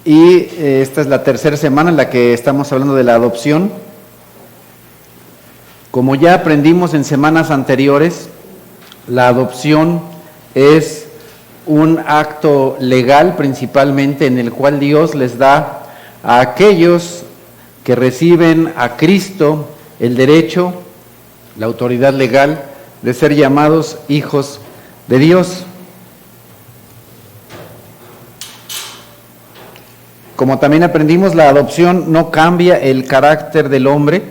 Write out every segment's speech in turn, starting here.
y esta es la tercera semana en la que estamos hablando de la adopción. Como ya aprendimos en semanas anteriores, la adopción es un acto legal principalmente en el cual Dios les da a aquellos que reciben a Cristo el derecho, la autoridad legal de ser llamados hijos de Dios. Como también aprendimos, la adopción no cambia el carácter del hombre.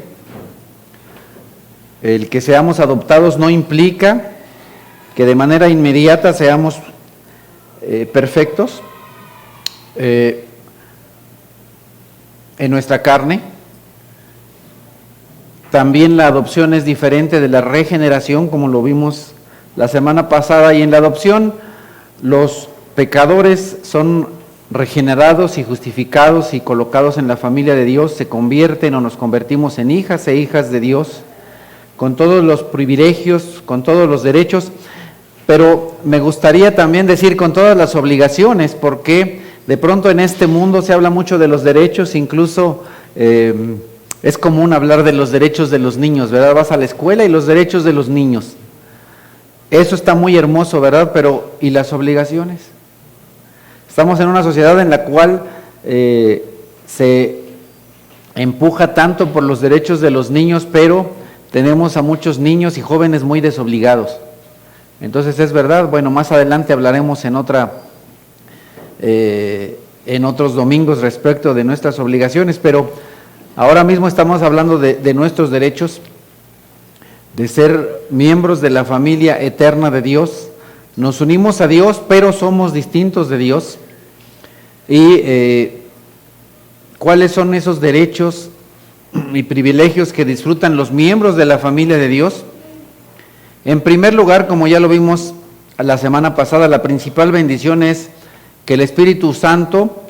El que seamos adoptados no implica que de manera inmediata seamos perfectos en nuestra carne. También la adopción es diferente de la regeneración, como lo vimos la semana pasada, y en la adopción los pecadores son regenerados y justificados y colocados en la familia de Dios, se convierten o nos convertimos en hijas e hijas de Dios, con todos los privilegios, con todos los derechos, pero me gustaría también decir con todas las obligaciones, porque de pronto en este mundo se habla mucho de los derechos, incluso es común hablar de los derechos de los niños, ¿verdad? Vas a la escuela y los derechos de los niños. Eso está muy hermoso, ¿verdad? Pero ¿y las obligaciones? Estamos en una sociedad en la cual se empuja tanto por los derechos de los niños, pero tenemos a muchos niños y jóvenes muy desobligados. Entonces es verdad, bueno, más adelante hablaremos en otros domingos respecto de nuestras obligaciones, pero ahora mismo estamos hablando de nuestros derechos, de ser miembros de la familia eterna de Dios. Nos unimos a Dios, pero somos distintos de Dios. ¿Y cuáles son esos derechos y privilegios que disfrutan los miembros de la familia de Dios? En primer lugar, como ya lo vimos la semana pasada, la principal bendición es que el Espíritu Santo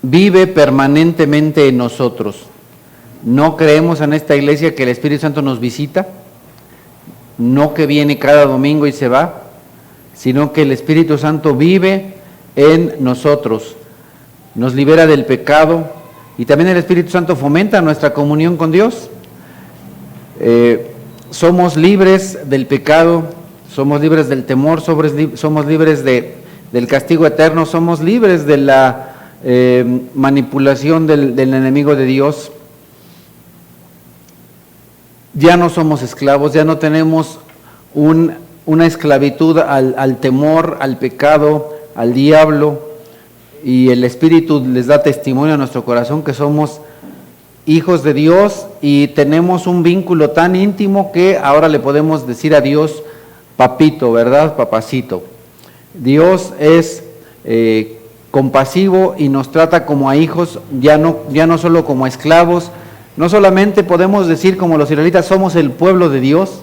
vive permanentemente en nosotros. No creemos en esta iglesia que el Espíritu Santo nos visita, no que viene cada domingo y se va, sino que el Espíritu Santo vive en nosotros, nos libera del pecado y también el Espíritu Santo fomenta nuestra comunión con Dios. Somos libres del pecado, somos libres del temor, somos libres del castigo eterno, somos libres de la manipulación del enemigo de Dios. Ya no somos esclavos, ya no tenemos una esclavitud al temor, al pecado, al diablo, y el Espíritu les da testimonio a nuestro corazón que somos hijos de Dios y tenemos un vínculo tan íntimo que ahora le podemos decir a Dios papito, ¿verdad? Papacito. Dios es compasivo y nos trata como a hijos, ya no solo como a esclavos. No solamente podemos decir como los israelitas, somos el pueblo de Dios,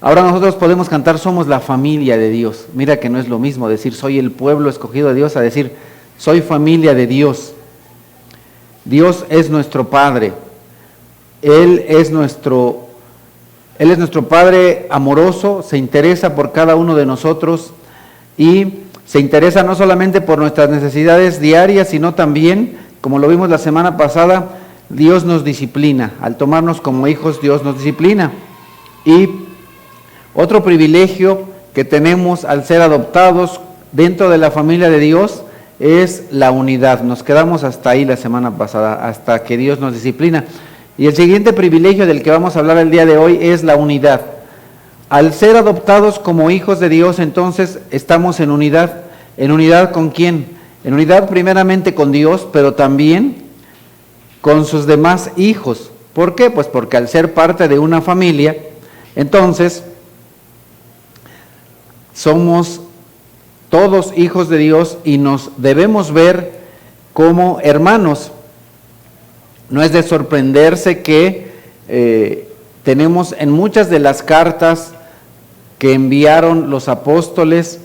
ahora nosotros podemos cantar, somos la familia de Dios. Mira que no es lo mismo decir soy el pueblo escogido de Dios a decir soy familia de Dios. Dios es nuestro Padre, Él es nuestro Padre amoroso, se interesa por cada uno de nosotros y se interesa no solamente por nuestras necesidades diarias, sino también, como lo vimos la semana pasada, Dios nos disciplina. Al tomarnos como hijos, Dios nos disciplina. Y otro privilegio que tenemos al ser adoptados dentro de la familia de Dios es la unidad. Nos quedamos hasta ahí la semana pasada, hasta que Dios nos disciplina. Y el siguiente privilegio del que vamos a hablar el día de hoy es la unidad. Al ser adoptados como hijos de Dios, entonces estamos en unidad. ¿En unidad con quién? En unidad primeramente con Dios, pero también con sus demás hijos. ¿Por qué? Pues porque al ser parte de una familia, entonces somos todos hijos de Dios y nos debemos ver como hermanos. No es de sorprenderse que tenemos en muchas de las cartas que enviaron los apóstoles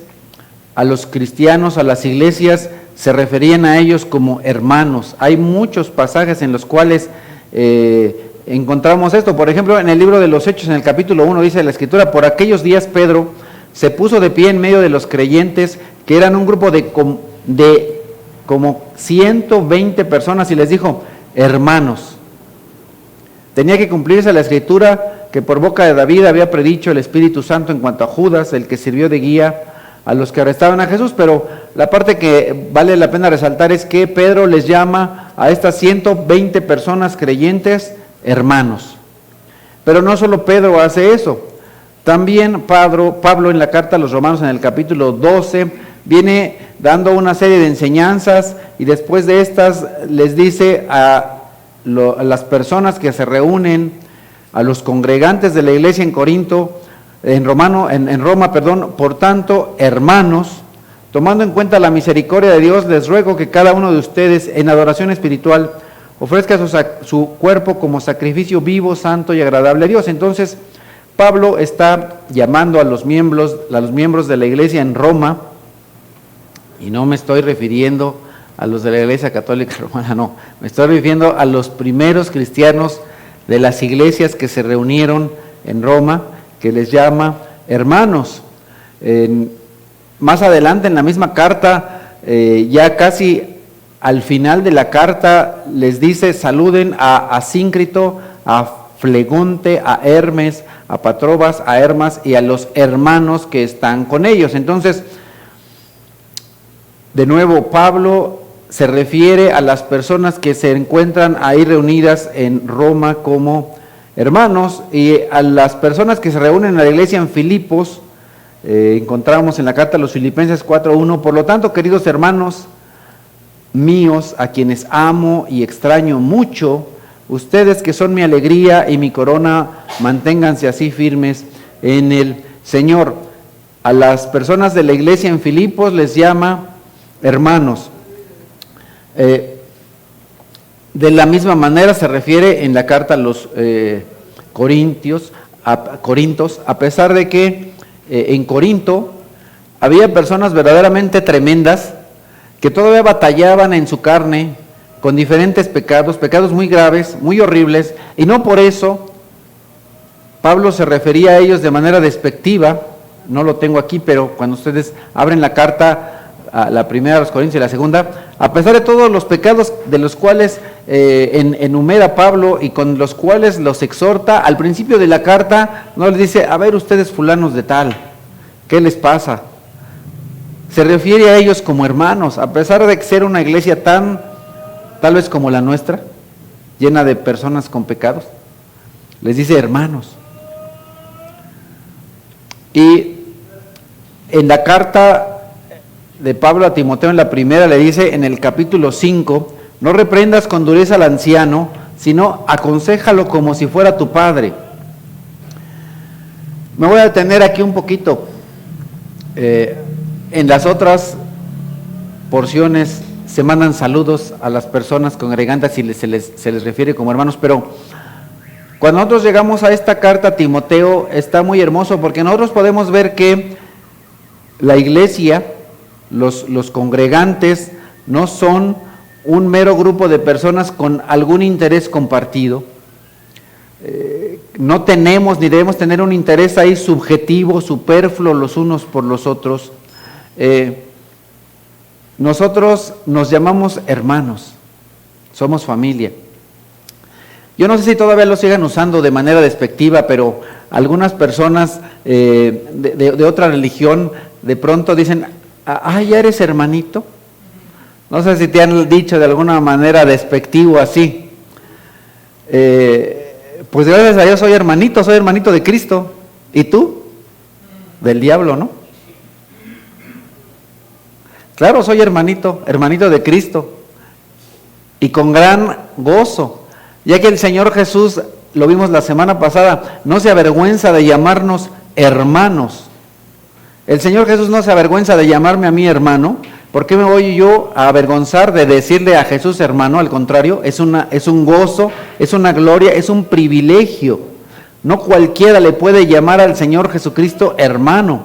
a los cristianos, a las iglesias, se referían a ellos como hermanos. Hay muchos pasajes en los cuales encontramos esto. Por ejemplo, en el libro de los Hechos, en el capítulo 1, dice la Escritura, por aquellos días Pedro se puso de pie en medio de los creyentes, que eran un grupo de como 120 personas y les dijo, hermanos. Tenía que cumplirse la escritura que por boca de David había predicho el Espíritu Santo en cuanto a Judas, el que sirvió de guía a los que arrestaban a Jesús, pero la parte que vale la pena resaltar es que Pedro les llama a estas 120 personas creyentes hermanos. Pero no solo Pedro hace eso, también Pablo en la carta a los Romanos en el capítulo 12 viene dando una serie de enseñanzas y después de estas les dice a las personas que se reúnen, a los congregantes de la iglesia en Corinto, en Roma, por tanto, hermanos, tomando en cuenta la misericordia de Dios, les ruego que cada uno de ustedes en adoración espiritual ofrezca su cuerpo como sacrificio vivo, santo y agradable a Dios. Entonces, Pablo está llamando a los miembros de la iglesia en Roma, y no me estoy refiriendo a los de la iglesia católica romana, no, me estoy refiriendo a los primeros cristianos de las iglesias que se reunieron en Roma, que les llama hermanos. Más adelante en la misma carta, ya casi al final de la carta, les dice, saluden a Asíncrito, a Flegonte, a Hermes, a Patrobas, a Hermas y a los hermanos que están con ellos. Entonces, de nuevo, Pablo se refiere a las personas que se encuentran ahí reunidas en Roma como hermanos, y a las personas que se reúnen en la iglesia en Filipos, encontramos en la carta a los Filipenses 4:1, por lo tanto, queridos hermanos míos, a quienes amo y extraño mucho, ustedes que son mi alegría y mi corona, manténganse así firmes en el Señor. A las personas de la iglesia en Filipos les llama hermanos. De la misma manera se refiere en la carta a los Corintos, a pesar de que en Corinto había personas verdaderamente tremendas que todavía batallaban en su carne con diferentes pecados muy graves, muy horribles, y no por eso Pablo se refería a ellos de manera despectiva. No lo tengo aquí, pero cuando ustedes abren la carta, la primera de los Corintios y la segunda, a pesar de todos los pecados de los cuales enumera Pablo y con los cuales los exhorta, al principio de la carta no les dice, a ver ustedes fulanos de tal, ¿qué les pasa? Se refiere a ellos como hermanos, a pesar de ser una iglesia tal vez como la nuestra, llena de personas con pecados, les dice hermanos. Y en la carta de Pablo a Timoteo, en la primera, le dice en el capítulo 5, no reprendas con dureza al anciano, sino aconséjalo como si fuera tu padre. Me voy a detener aquí un poquito. En las otras porciones se mandan saludos a las personas congregantes y se les refiere como hermanos, pero cuando nosotros llegamos a esta carta a Timoteo está muy hermoso, porque nosotros podemos ver que la iglesia, los congregantes, no son un mero grupo de personas con algún interés compartido. No tenemos ni debemos tener un interés ahí subjetivo, superfluo los unos por los otros. Nosotros nos llamamos hermanos, somos familia. Yo no sé si todavía lo sigan usando de manera despectiva, pero algunas personas de otra religión de pronto dicen, ¿ya eres hermanito? No sé si te han dicho de alguna manera despectivo así. Pues gracias a Dios soy hermanito de Cristo. ¿Y tú? Del diablo, ¿no? Claro, soy hermanito de Cristo. Y con gran gozo, ya que el Señor Jesús, lo vimos la semana pasada, no se avergüenza de llamarnos hermanos. El Señor Jesús no se avergüenza de llamarme a mí hermano. ¿Por qué me voy yo a avergonzar de decirle a Jesús hermano? Al contrario, es un gozo, es una gloria, es un privilegio. No cualquiera le puede llamar al Señor Jesucristo hermano.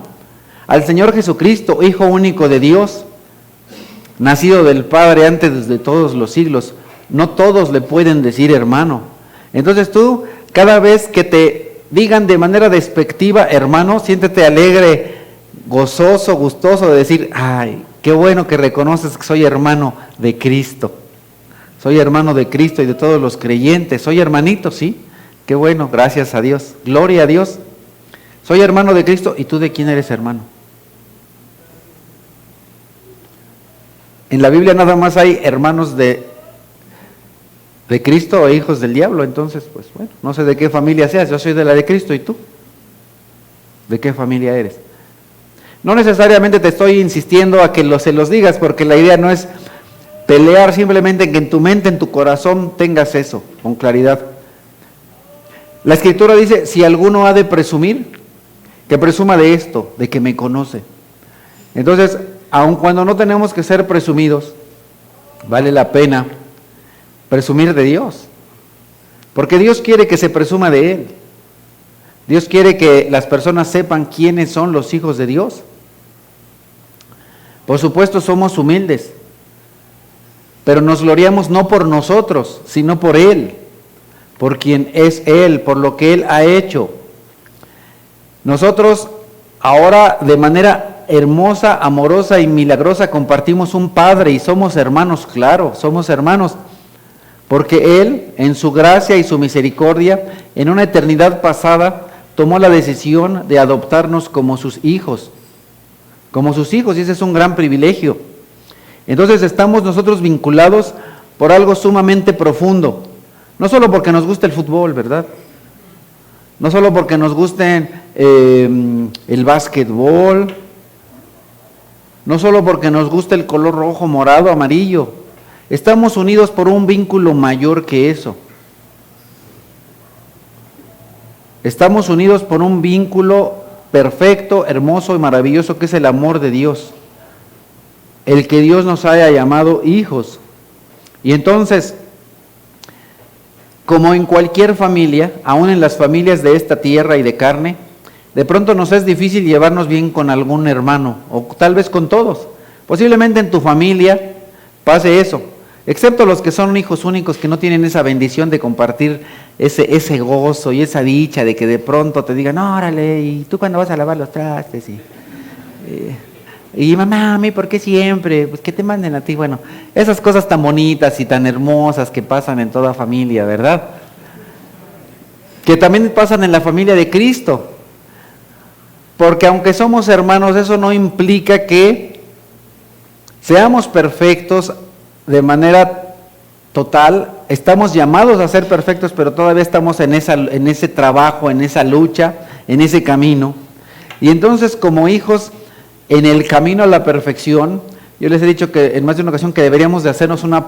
Al Señor Jesucristo, Hijo único de Dios, nacido del Padre antes de todos los siglos, no todos le pueden decir hermano. Entonces tú, cada vez que te digan de manera despectiva hermano, siéntete alegre, gozoso, gustoso de decir, ay, Qué bueno que reconoces que soy hermano de Cristo. Soy hermano de Cristo y de todos los creyentes. Soy hermanito, ¿sí? Qué bueno, gracias a Dios. Gloria a Dios. Soy hermano de Cristo. ¿Y tú de quién eres hermano? En la Biblia nada más hay hermanos de Cristo o hijos del diablo. Entonces, pues bueno, no sé de qué familia seas. Yo soy de la de Cristo. ¿Y tú? ¿De qué familia eres? No necesariamente te estoy insistiendo a que se los digas, porque la idea no es pelear, simplemente que en tu mente, en tu corazón tengas eso, con claridad. La Escritura dice, si alguno ha de presumir, que presuma de esto, de que me conoce. Entonces, aun cuando no tenemos que ser presumidos, vale la pena presumir de Dios, porque Dios quiere que se presuma de Él. Dios quiere que las personas sepan quiénes son los hijos de Dios. Por supuesto, somos humildes, pero nos gloriamos no por nosotros, sino por Él, por quien es Él, por lo que Él ha hecho. Nosotros ahora de manera hermosa, amorosa y milagrosa compartimos un Padre y somos hermanos, claro, somos hermanos, porque Él, en su gracia y su misericordia, en una eternidad pasada, tomó la decisión de adoptarnos como sus hijos, y ese es un gran privilegio. Entonces estamos nosotros vinculados por algo sumamente profundo, no solo porque nos gusta el fútbol, ¿verdad? No solo porque nos guste el básquetbol, no solo porque nos gusta el color rojo, morado, amarillo. Estamos unidos por un vínculo mayor que eso. Estamos unidos por un vínculo perfecto, hermoso y maravilloso que es el amor de Dios. El que Dios nos haya llamado hijos. Y entonces, como en cualquier familia, aún en las familias de esta tierra y de carne, de pronto nos es difícil llevarnos bien con algún hermano, o tal vez con todos. Posiblemente en tu familia pase eso, excepto los que son hijos únicos que no tienen esa bendición de compartir ese gozo y esa dicha de que de pronto te digan, órale, ¿y tú cuándo vas a lavar los trastes? Y mamá, a mí, ¿por qué siempre? Pues que te manden a ti. Bueno, esas cosas tan bonitas y tan hermosas que pasan en toda familia, ¿verdad? Que también pasan en la familia de Cristo. Porque aunque somos hermanos, eso no implica que seamos perfectos de manera total. Estamos llamados a ser perfectos, pero todavía estamos en ese trabajo, en esa lucha, en ese camino. Y entonces, como hijos, en el camino a la perfección, yo les he dicho que en más de una ocasión que deberíamos de hacernos una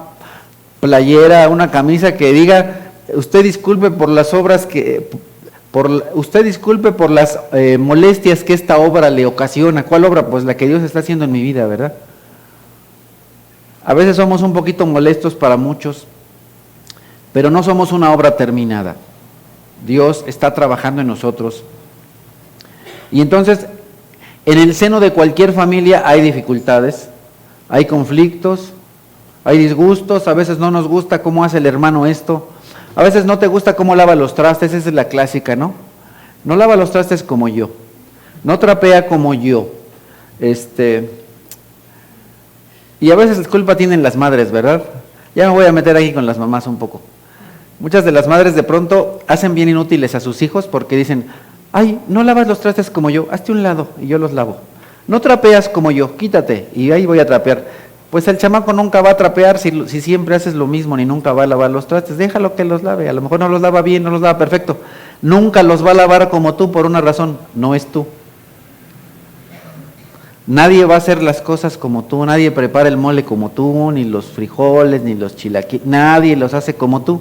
playera, una camisa que diga, usted disculpe por las obras usted disculpe por las molestias que esta obra le ocasiona. ¿Cuál obra? Pues la que Dios está haciendo en mi vida, ¿verdad? A veces somos un poquito molestos para muchos, pero no somos una obra terminada. Dios está trabajando en nosotros. Y entonces, en el seno de cualquier familia hay dificultades, hay conflictos, hay disgustos, a veces no nos gusta cómo hace el hermano esto, a veces no te gusta cómo lava los trastes, esa es la clásica, ¿no? No lava los trastes como yo, no trapea como yo, y a veces la culpa tienen las madres, ¿verdad? Ya me voy a meter aquí con las mamás un poco. Muchas de las madres de pronto hacen bien inútiles a sus hijos porque dicen, ay, no lavas los trastes como yo, hazte un lado y yo los lavo. No trapeas como yo, quítate y ahí voy a trapear. Pues el chamaco nunca va a trapear si siempre haces lo mismo, ni nunca va a lavar los trastes. Déjalo que los lave, a lo mejor no los lava bien, no los lava perfecto. Nunca los va a lavar como tú por una razón, no es tú. Nadie va a hacer las cosas como tú, nadie prepara el mole como tú, ni los frijoles, ni los chilaquiles, nadie los hace como tú.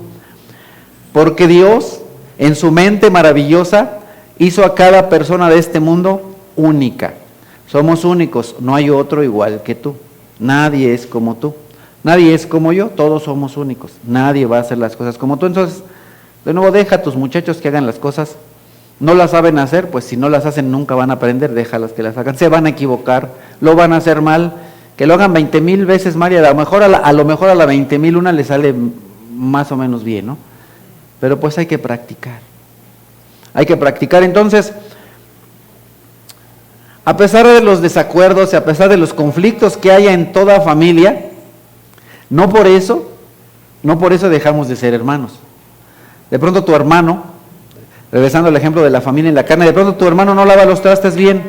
Porque Dios, en su mente maravillosa, hizo a cada persona de este mundo única. Somos únicos, no hay otro igual que tú. Nadie es como tú. Nadie es como yo, todos somos únicos. Nadie va a hacer las cosas como tú. Entonces, de nuevo, deja a tus muchachos que hagan las cosas. No las saben hacer, pues si no las hacen nunca van a aprender, déjalas que las hagan. Se van a equivocar, lo van a hacer mal, que lo hagan 20,000 veces mal y a lo mejor a la 20,000 una le sale más o menos bien, ¿no? Pero pues hay que practicar. Hay que practicar. Entonces, A pesar de los desacuerdos y a pesar de los conflictos que haya en toda familia, no por eso dejamos de ser hermanos. De pronto tu hermano, regresando al ejemplo de la familia en la carne, de pronto tu hermano no lava los trastes bien,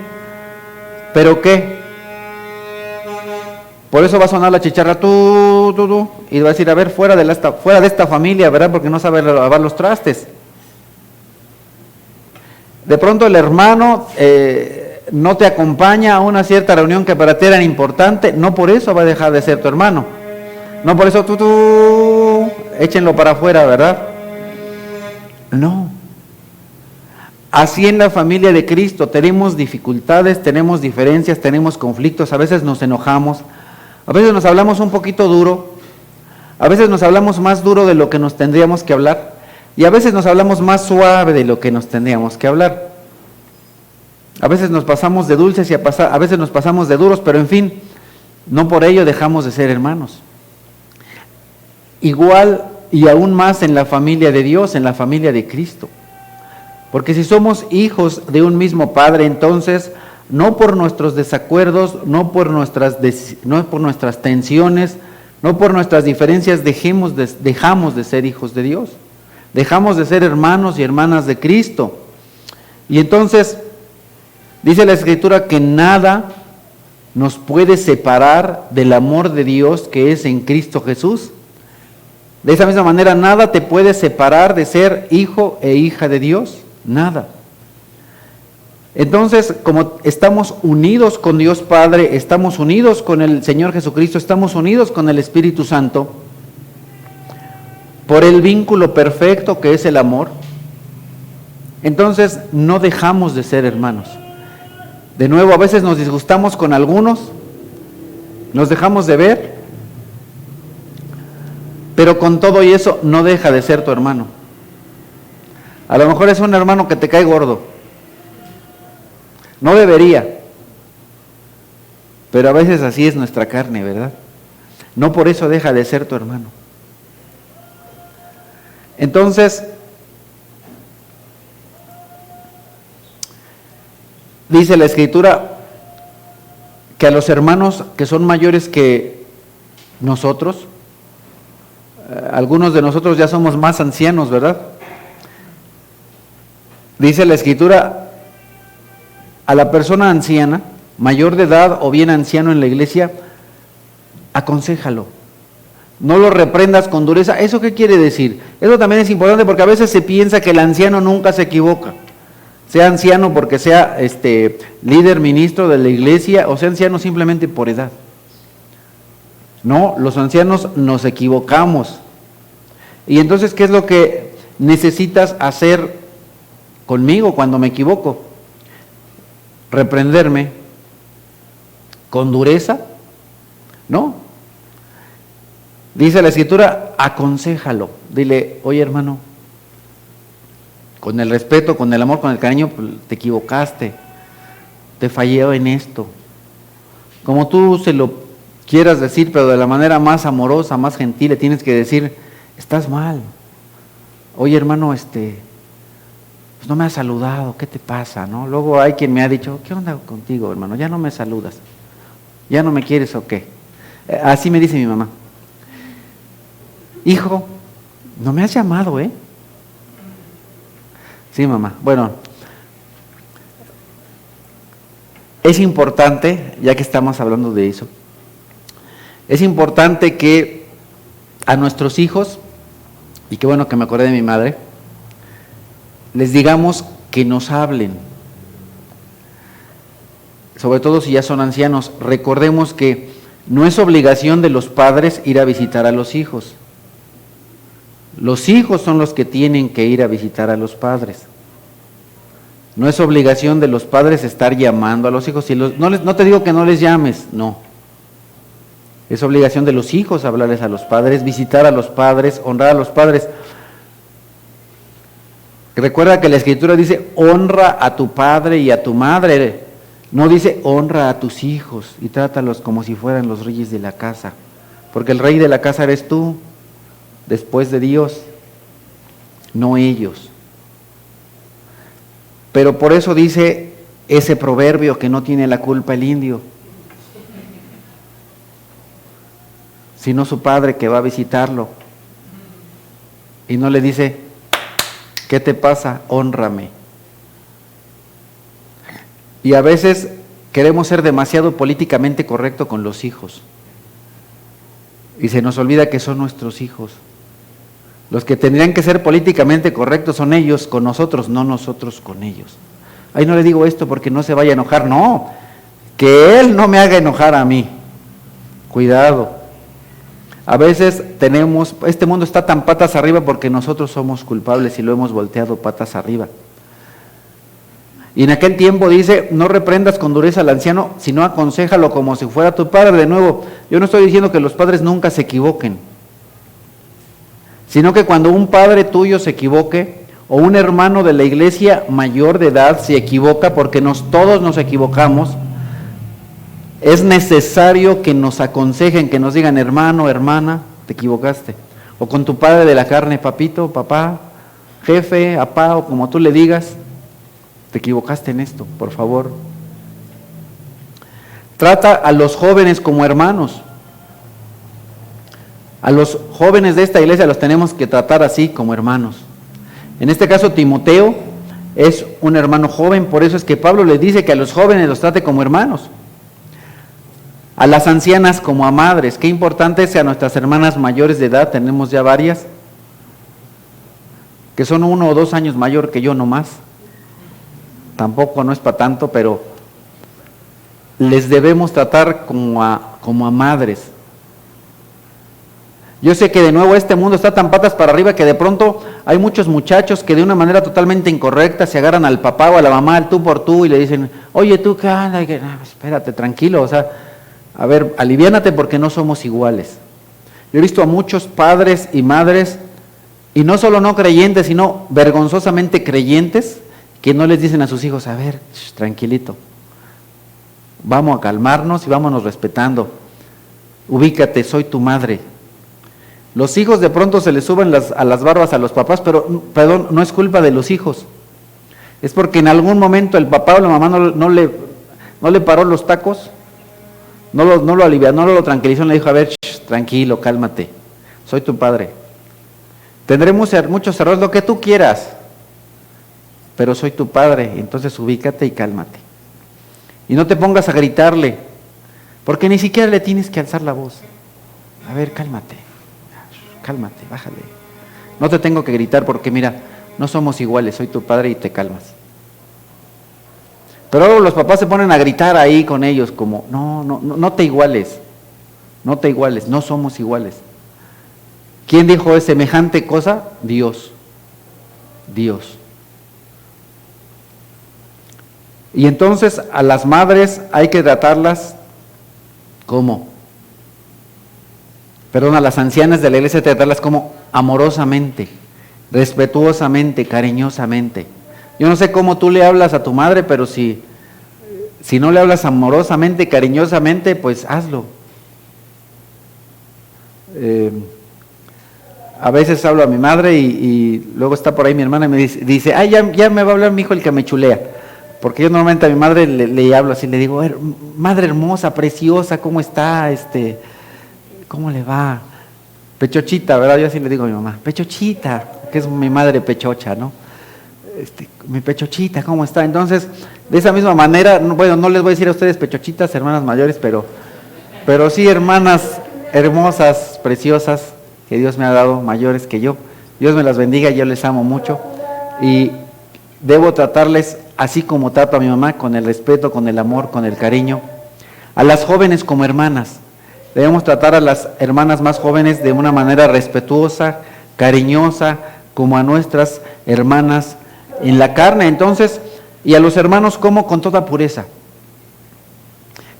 ¿pero qué? Por eso va a sonar la chicharra, tú, y va a decir, a ver, fuera de esta familia, ¿verdad? Porque no sabe lavar los trastes. De pronto el hermano no te acompaña a una cierta reunión que para ti era importante, no por eso va a dejar de ser tu hermano. No por eso échenlo para afuera, ¿verdad? No. Así en la familia de Cristo tenemos dificultades, tenemos diferencias, tenemos conflictos, a veces nos enojamos, a veces nos hablamos un poquito duro, a veces nos hablamos más duro de lo que nos tendríamos que hablar y a veces nos hablamos más suave de lo que nos tendríamos que hablar. A veces nos pasamos de dulces y a veces nos pasamos de duros, pero en fin, no por ello dejamos de ser hermanos. Igual y aún más en la familia de Dios, en la familia de Cristo. Porque si somos hijos de un mismo Padre, entonces no por nuestros desacuerdos, no por nuestras tensiones, no por nuestras diferencias dejamos de ser hijos de Dios. Dejamos de ser hermanos y hermanas de Cristo. Y entonces dice la Escritura que nada nos puede separar del amor de Dios que es en Cristo Jesús. De esa misma manera, nada te puede separar de ser hijo e hija de Dios. Nada. Entonces, como estamos unidos con Dios Padre, estamos unidos con el Señor Jesucristo, estamos unidos con el Espíritu Santo, por el vínculo perfecto que es el amor, entonces no dejamos de ser hermanos. De nuevo, a veces nos disgustamos con algunos, nos dejamos de ver, pero con todo y eso no deja de ser tu hermano. A lo mejor es un hermano que te cae gordo, no debería, pero a veces así es nuestra carne, ¿verdad? No por eso deja de ser tu hermano. Entonces, dice la Escritura que a los hermanos que son mayores que nosotros, algunos de nosotros ya somos más ancianos, ¿verdad? Dice la Escritura, a la persona anciana, mayor de edad o bien anciano en la iglesia, aconséjalo. No lo reprendas con dureza. ¿Eso qué quiere decir? Eso también es importante porque a veces se piensa que el anciano nunca se equivoca. Sea anciano porque sea líder, ministro de la iglesia, o sea anciano simplemente por edad. No, los ancianos nos equivocamos. Y entonces, ¿qué es lo que necesitas hacer conmigo cuando me equivoco? ¿Reprenderme con dureza? No. Dice la Escritura, aconséjalo. Dile, oye hermano, con el respeto, con el amor, con el cariño, te equivocaste, te fallé en esto. Como tú se lo quieras decir, pero de la manera más amorosa, más gentil, le tienes que decir, estás mal. Oye hermano, pues no me has saludado, ¿qué te pasa? ¿No? Luego hay quien me ha dicho, ¿qué onda contigo, hermano? Ya no me saludas, ¿ya no me quieres o qué? Así me dice mi mamá. Hijo, no me has llamado, ¿eh? Sí, mamá. Bueno, es importante, ya que estamos hablando de eso, es importante que a nuestros hijos, y qué bueno que me acordé de mi madre, les digamos que nos hablen. Sobre todo si ya son ancianos, recordemos que no es obligación de los padres ir a visitar a los hijos. Los hijos son los que tienen que ir a visitar a los padres. No es obligación de los padres estar llamando a los hijos. No te digo que no les llames, no. Es obligación de los hijos hablarles a los padres, visitar a los padres, honrar a los padres. Recuerda que la Escritura dice, honra a tu padre y a tu madre. No dice, honra a tus hijos y trátalos como si fueran los reyes de la casa. Porque el rey de la casa eres tú, después de Dios, no ellos. Pero por eso dice ese proverbio que no tiene la culpa el indio, sino su padre que va a visitarlo y no le dice, ¿qué te pasa? Hónrame. Y a veces queremos ser demasiado políticamente correcto con los hijos y se nos olvida que son nuestros hijos. Los que tendrían que ser políticamente correctos son ellos con nosotros, no nosotros con ellos. Ahí no le digo esto porque no se vaya a enojar, no, que él no me haga enojar a mí. Cuidado. A veces este mundo está tan patas arriba porque nosotros somos culpables y lo hemos volteado patas arriba. Y en aquel tiempo dice, no reprendas con dureza al anciano, sino aconséjalo como si fuera tu padre. De nuevo, yo no estoy diciendo que los padres nunca se equivoquen, sino que cuando un padre tuyo se equivoque, o un hermano de la iglesia mayor de edad se equivoca, porque todos nos equivocamos, es necesario que nos aconsejen, que nos digan, hermano, hermana, te equivocaste. O con tu padre de la carne, papito, papá, jefe, apá, o como tú le digas, te equivocaste en esto, por favor. Trata a los jóvenes como hermanos. A los jóvenes de esta iglesia los tenemos que tratar así, como hermanos. En este caso, Timoteo es un hermano joven, por eso es que Pablo les dice que a los jóvenes los trate como hermanos. A las ancianas como a madres. Qué importante es que a nuestras hermanas mayores de edad, tenemos ya varias, que son 1 o 2 años mayor que yo nomás. Tampoco no es para tanto, pero les debemos tratar como a madres. Yo sé que de nuevo este mundo está tan patas para arriba que de pronto hay muchos muchachos que de una manera totalmente incorrecta se agarran al papá o a la mamá, al tú por tú, y le dicen, oye, tú, ¿qué anda? Espérate, tranquilo, o sea, a ver, aliviánate porque no somos iguales. Yo he visto a muchos padres y madres, y no solo no creyentes, sino vergonzosamente creyentes, que no les dicen a sus hijos, a ver, tranquilito, vamos a calmarnos y vámonos respetando, ubícate, soy tu madre. Los hijos de pronto se les suben a las barbas a los papás, pero, perdón, no es culpa de los hijos, es porque en algún momento el papá o la mamá no le paró los tacos, no lo alivió, no lo tranquilizó, le dijo, a ver, tranquilo, cálmate, soy tu padre. Tendremos muchos errores, lo que tú quieras, pero soy tu padre, entonces ubícate y cálmate. Y no te pongas a gritarle, porque ni siquiera le tienes que alzar la voz. A ver, cálmate, bájale. No te tengo que gritar porque mira, no somos iguales, soy tu padre y te calmas. Pero luego los papás se ponen a gritar ahí con ellos como, no te iguales, no somos iguales. ¿Quién dijo semejante cosa? Dios. Y entonces a las madres hay que tratarlas ¿cómo? Perdón, a las ancianas de la iglesia hay que tratarlas como amorosamente, respetuosamente, cariñosamente. Yo no sé cómo tú le hablas a tu madre, pero si no le hablas amorosamente, cariñosamente, pues hazlo. A veces hablo a mi madre y luego está por ahí mi hermana y me dice, ay, ya me va a hablar mi hijo el que me chulea. Porque yo normalmente a mi madre le hablo así, le digo, madre hermosa, preciosa, ¿cómo está? ¿Cómo le va? Pechochita, ¿verdad? Yo así le digo a mi mamá, Pechochita, que es mi madre pechocha, ¿no? Mi Pechochita, ¿cómo está? Entonces, de esa misma manera, bueno, no les voy a decir a ustedes pechochitas, hermanas mayores, pero sí hermanas hermosas, preciosas, que Dios me ha dado, mayores que yo. Dios me las bendiga, yo les amo mucho y debo tratarles así como trato a mi mamá, con el respeto, con el amor, con el cariño. A las jóvenes como hermanas, debemos tratar a las hermanas más jóvenes de una manera respetuosa, cariñosa, como a nuestras hermanas en la carne. Entonces, y a los hermanos como con toda pureza.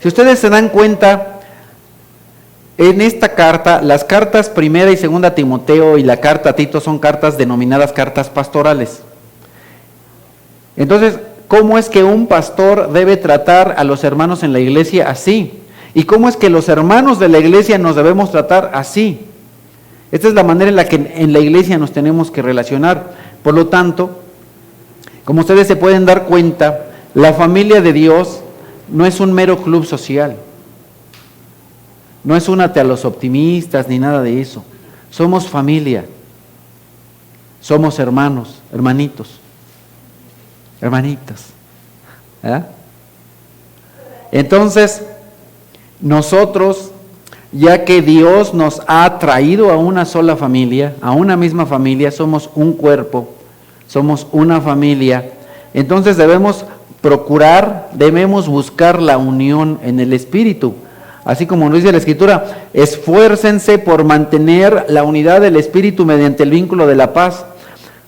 Si ustedes se dan cuenta, en esta carta, las cartas 1 y 2 Timoteo y la carta a Tito son cartas denominadas cartas pastorales. Entonces, ¿cómo es que un pastor debe tratar a los hermanos en la iglesia así? ¿Y cómo es que los hermanos de la iglesia nos debemos tratar así? Esta es la manera en la que en la iglesia nos tenemos que relacionar. Por lo tanto, como ustedes se pueden dar cuenta, La familia de Dios no es un mero club social. No es únate a los optimistas ni nada de eso. Somos familia. Somos hermanos, hermanitos, hermanitas. ¿Verdad? Entonces, nosotros, ya que Dios nos ha traído a una sola familia, a una misma familia, somos un cuerpo, somos una familia, entonces debemos procurar, debemos buscar la unión en el Espíritu. Así como nos dice la Escritura, esfuércense por mantener la unidad del Espíritu mediante el vínculo de la paz.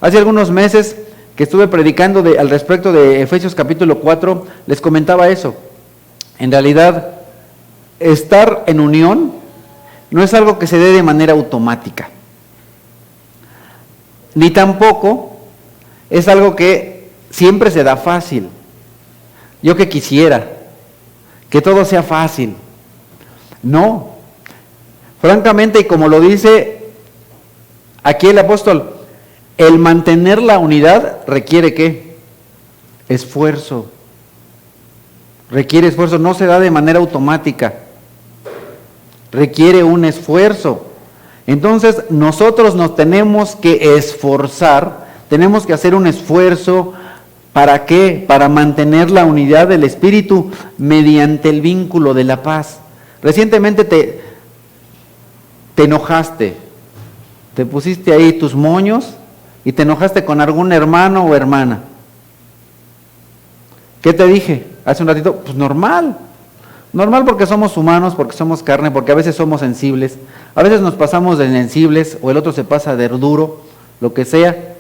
Hace algunos meses que estuve predicando al respecto de Efesios capítulo 4, les comentaba eso. En realidad, estar en unión no es algo que se dé de manera automática, ni tampoco es algo que siempre se da fácil. Yo que quisiera que todo sea fácil. No, francamente, y como lo dice aquí el apóstol, el mantener la unidad requiere ¿qué? Esfuerzo. Requiere esfuerzo, no se da de manera automática. Requiere un esfuerzo. Entonces, nosotros nos tenemos que esforzar, tenemos que hacer un esfuerzo. ¿Para qué? Para mantener la unidad del Espíritu mediante el vínculo de la paz. Recientemente te enojaste, te pusiste ahí tus moños y te enojaste con algún hermano o hermana. ¿Qué te dije hace un ratito? Pues normal porque somos humanos, porque somos carne, porque a veces somos sensibles, a veces nos pasamos de sensibles o el otro se pasa de duro, lo que sea.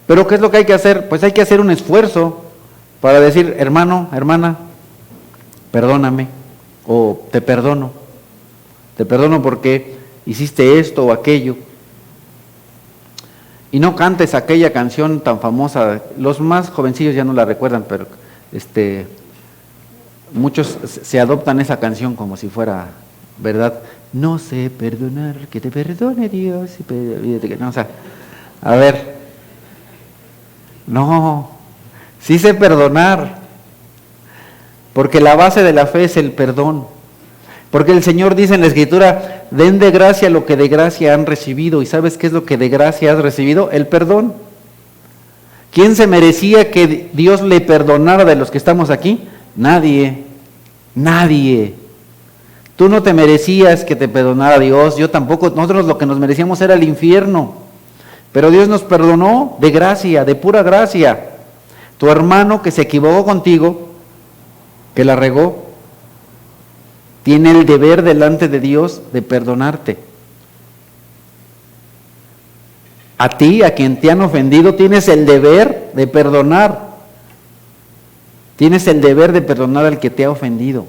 Pero ¿qué es lo que hay que hacer? Pues hay que hacer un esfuerzo para decir, hermano, hermana, perdóname. O te perdono porque hiciste esto o aquello. Y no cantes aquella canción tan famosa, los más jovencillos ya no la recuerdan, pero muchos se adoptan esa canción como si fuera verdad. No sé perdonar, que te perdone Dios. No, o sea, a ver, no, sí sé perdonar. Porque la base de la fe es el perdón. Porque el Señor dice en la Escritura, den de gracia lo que de gracia han recibido. ¿Y sabes qué es lo que de gracia has recibido? El perdón. ¿Quién se merecía que Dios le perdonara de los que estamos aquí? Nadie. Nadie. Tú no te merecías que te perdonara Dios, yo tampoco. Nosotros lo que nos merecíamos era el infierno. Pero Dios nos perdonó de gracia, de pura gracia. Tu hermano que se equivocó contigo, que la regó, tiene el deber delante de Dios de perdonarte. A ti, a quien te han ofendido, tienes el deber de perdonar. Tienes el deber de perdonar al que te ha ofendido.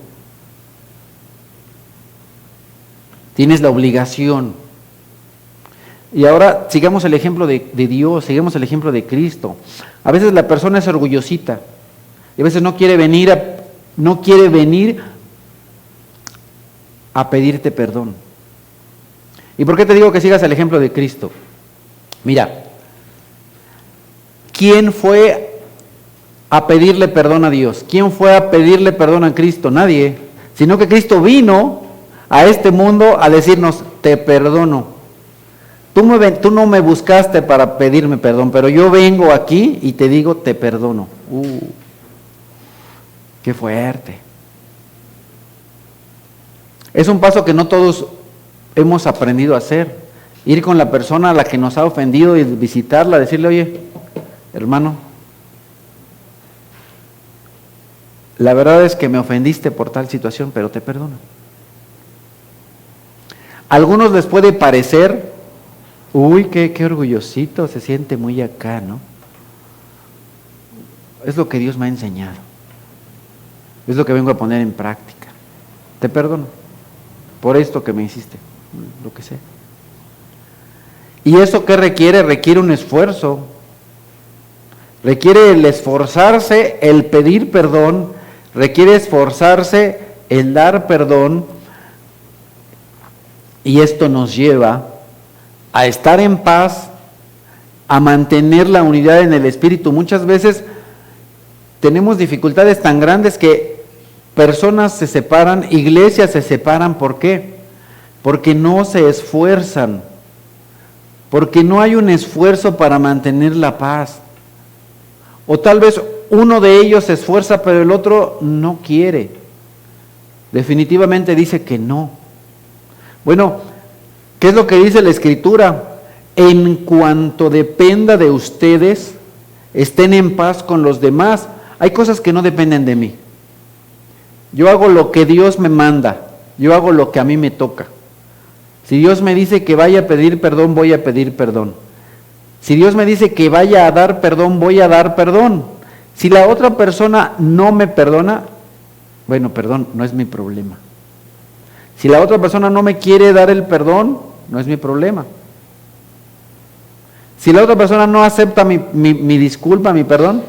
Tienes la obligación. Y ahora sigamos el ejemplo de Dios, sigamos el ejemplo de Cristo. A veces la persona es orgullosita y a veces no quiere venir a pedirte perdón. ¿Y por qué te digo que sigas el ejemplo de Cristo? Mira, ¿quién fue a pedirle perdón a Dios? ¿Quién fue a pedirle perdón a Cristo? Nadie, sino que Cristo vino a este mundo a decirnos, te perdono. Tú no me buscaste para pedirme perdón, pero yo vengo aquí y te digo, te perdono. Qué fuerte. Es un paso que no todos hemos aprendido a hacer. Ir con la persona a la que nos ha ofendido y visitarla, decirle, oye, hermano, la verdad es que me ofendiste por tal situación, pero te perdono. A algunos les puede parecer, qué orgullosito, se siente muy acá, ¿no? Es lo que Dios me ha enseñado. Es lo que vengo a poner en práctica. Te perdono por esto que me hiciste, lo que sea. ¿Y eso qué requiere? Requiere un esfuerzo. Requiere el esforzarse, el pedir perdón, requiere esforzarse, el dar perdón, y esto nos lleva a estar en paz, a mantener la unidad en el Espíritu. Muchas veces tenemos dificultades tan grandes que personas se separan, iglesias se separan. ¿Por qué? Porque no se esfuerzan, porque no hay un esfuerzo para mantener la paz. O tal vez uno de ellos se esfuerza, pero el otro no quiere. Definitivamente dice que no. Bueno, ¿qué es lo que dice la Escritura? En cuanto dependa de ustedes, estén en paz con los demás. Hay cosas que no dependen de mí. Yo hago lo que Dios me manda, yo hago lo que a mí me toca. Si Dios me dice que vaya a pedir perdón, voy a pedir perdón. Si Dios me dice que vaya a dar perdón, voy a dar perdón. Si la otra persona no me perdona, bueno, perdón, no es mi problema. Si la otra persona no me quiere dar el perdón, no es mi problema. Si la otra persona no acepta mi disculpa, mi perdón,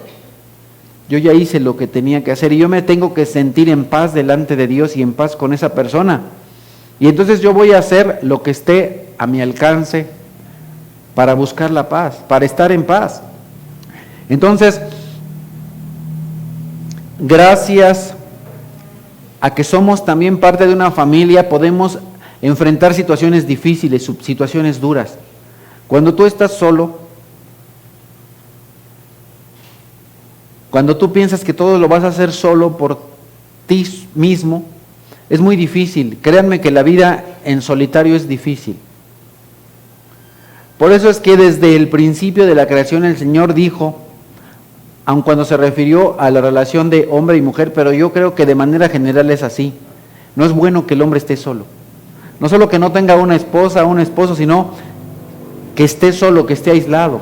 yo ya hice lo que tenía que hacer y yo me tengo que sentir en paz delante de Dios y en paz con esa persona. Y entonces yo voy a hacer lo que esté a mi alcance para buscar la paz, para estar en paz. Entonces, gracias a que somos también parte de una familia, podemos enfrentar situaciones difíciles, situaciones duras. Cuando tú estás solo, cuando tú piensas que todo lo vas a hacer solo por ti mismo, es muy difícil. Créanme que la vida en solitario es difícil. Por eso es que desde el principio de la creación el Señor dijo, aun cuando se refirió a la relación de hombre y mujer, pero yo creo que de manera general es así. No es bueno que el hombre esté solo. No solo que no tenga una esposa o un esposo, sino que esté solo, que esté aislado.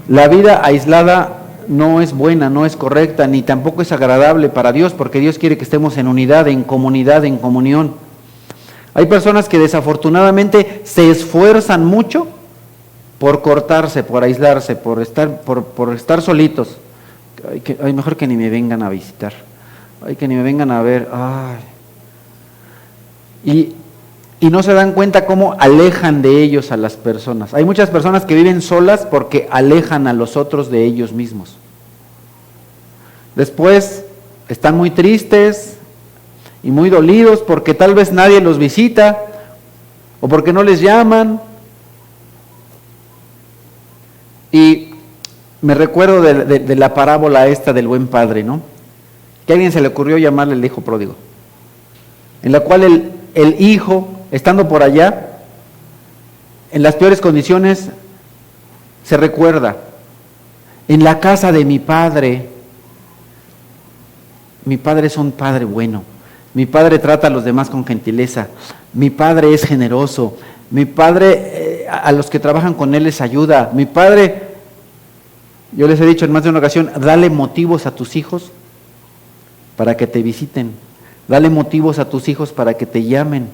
La vida aislada no es buena, no es correcta, ni tampoco es agradable para Dios, porque Dios quiere que estemos en unidad, en comunidad, en comunión. Hay personas que desafortunadamente se esfuerzan mucho por cortarse, por aislarse, por estar solitos. Ay, mejor que ni me vengan a visitar. Ay, que ni me vengan a ver. Ay. Y no se dan cuenta cómo alejan de ellos a las personas. Hay muchas personas que viven solas porque alejan a los otros de ellos mismos. Después están muy tristes y muy dolidos porque tal vez nadie los visita o porque no les llaman. Y me recuerdo de la parábola esta del buen padre, ¿no? Que a alguien se le ocurrió llamarle el hijo pródigo, en la cual el hijo, estando por allá, en las peores condiciones, se recuerda, en la casa de mi padre es un padre bueno, mi padre trata a los demás con gentileza, mi padre es generoso, mi padre a los que trabajan con él les ayuda, mi padre, yo les he dicho en más de una ocasión, dale motivos a tus hijos para que te visiten, dale motivos a tus hijos para que te llamen.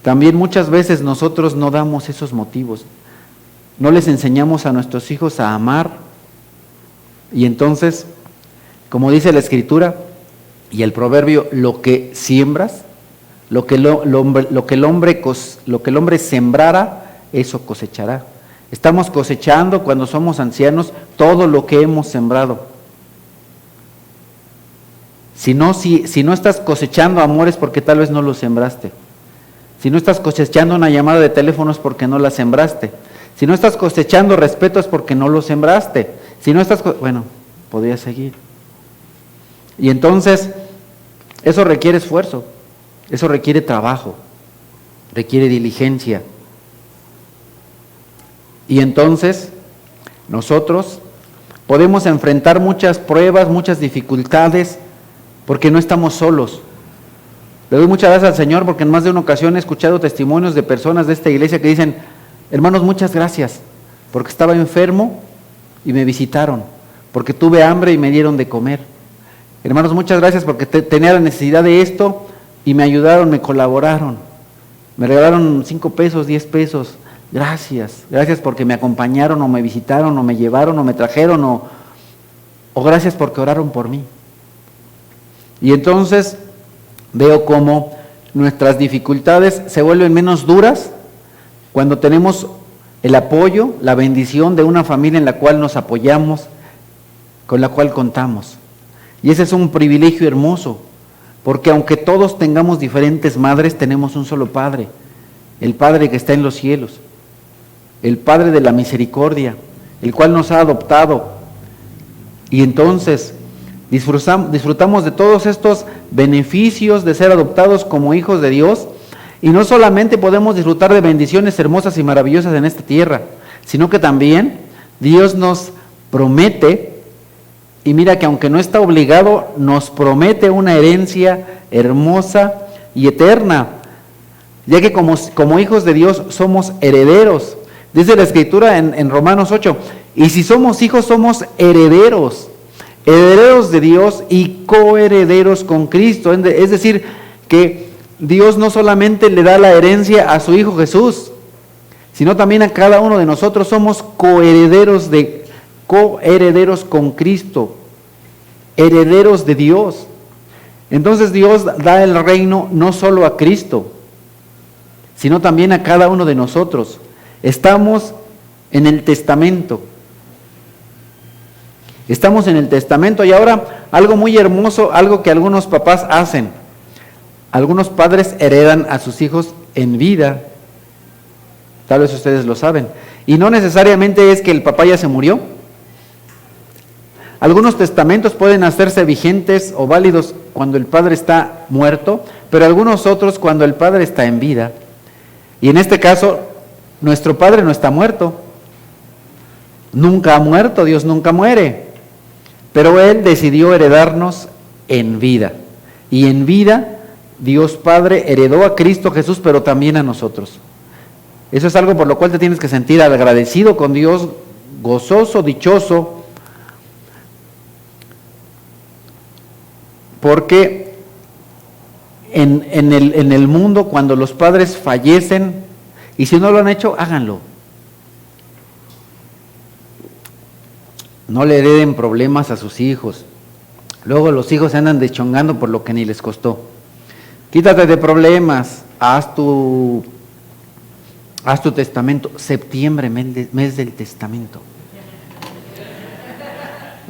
También muchas veces nosotros no damos esos motivos, no les enseñamos a nuestros hijos a amar, y entonces, como dice la Escritura y el proverbio, lo que siembras, lo que el hombre sembrara, eso cosechará. Estamos cosechando cuando somos ancianos todo lo que hemos sembrado. Si no estás cosechando amores porque tal vez no lo sembraste. Si no estás cosechando una llamada de teléfono es porque no la sembraste. Si no estás cosechando respeto es porque no lo sembraste. Si no estás, bueno, podría seguir. Y entonces, eso requiere esfuerzo, eso requiere trabajo, requiere diligencia. Y entonces, nosotros podemos enfrentar muchas pruebas, muchas dificultades, porque no estamos solos. Le doy muchas gracias al Señor porque en más de una ocasión he escuchado testimonios de personas de esta iglesia que dicen, hermanos, muchas gracias, porque estaba enfermo y me visitaron, porque tuve hambre y me dieron de comer. Hermanos, muchas gracias porque tenía la necesidad de esto y me ayudaron, me colaboraron. Me regalaron 5 pesos, 10 pesos. Gracias porque me acompañaron o me visitaron o me llevaron o me trajeron o gracias porque oraron por mí. Y entonces veo cómo nuestras dificultades se vuelven menos duras cuando tenemos el apoyo, la bendición de una familia en la cual nos apoyamos, con la cual contamos. Y ese es un privilegio hermoso, porque aunque todos tengamos diferentes madres, tenemos un solo Padre, el Padre que está en los cielos, el Padre de la misericordia, el cual nos ha adoptado. Y entonces disfrutamos de todos estos beneficios de ser adoptados como hijos de Dios, y no solamente podemos disfrutar de bendiciones hermosas y maravillosas en esta tierra, sino que también Dios nos promete, y mira que aunque no está obligado, nos promete una herencia hermosa y eterna, ya que como hijos de Dios somos herederos. Dice la Escritura en Romanos 8, y si somos hijos, somos herederos, herederos de Dios y coherederos con Cristo. Es decir, que Dios no solamente le da la herencia a su Hijo Jesús, sino también a cada uno de nosotros. Somos coherederos con Cristo, herederos de Dios. Entonces Dios da el reino no solo a Cristo, sino también a cada uno de nosotros. Estamos en el testamento. Estamos en el testamento. Y ahora algo muy hermoso, algo que algunos papás hacen. Algunos padres heredan a sus hijos en vida. Tal vez ustedes lo saben. Y no necesariamente es que el papá ya se murió. Algunos testamentos pueden hacerse vigentes o válidos cuando el padre está muerto, pero algunos otros cuando el padre está en vida. Y en este caso, nuestro Padre no está muerto. Nunca ha muerto, Dios nunca muere. Pero Él decidió heredarnos en vida. Y en vida, Dios Padre heredó a Cristo Jesús, pero también a nosotros. Eso es algo por lo cual te tienes que sentir agradecido con Dios, gozoso, dichoso, porque en el mundo, cuando los padres fallecen, y si no lo han hecho, háganlo. No le hereden problemas a sus hijos. Luego los hijos se andan deschongando por lo que ni les costó. Quítate de problemas, haz tu testamento. Septiembre, mes del testamento.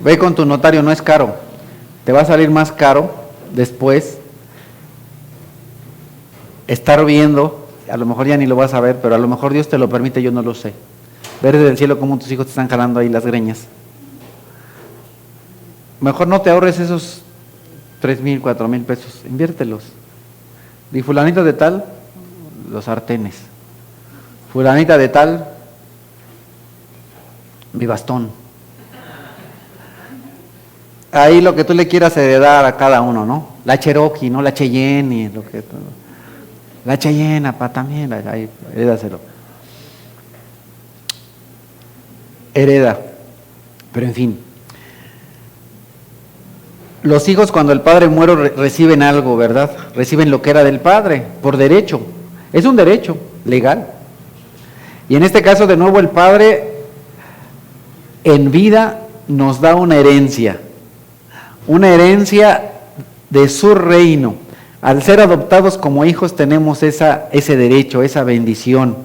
Ve con tu notario, no es caro. Te va a salir más caro después estar viendo, a lo mejor ya ni lo vas a ver, pero a lo mejor Dios te lo permite, yo no lo sé. Ver desde el cielo cómo tus hijos te están jalando ahí las greñas. Mejor no te ahorres esos 3,000, 4,000 pesos, inviértelos. Di fulanito de tal, los sartenes. Fulanita de tal, mi bastón. Ahí lo que tú le quieras heredar a cada uno, ¿no? La Cherokee, ¿no? La Cheyenne, lo que la Cheyenne, también, ahí, herédaselo. Hereda. Pero en fin. Los hijos cuando el padre muere reciben algo, ¿verdad? Reciben lo que era del padre, por derecho. Es un derecho legal. Y en este caso, de nuevo, el padre en vida nos da una herencia de su reino. Al ser adoptados como hijos tenemos ese derecho, esa bendición.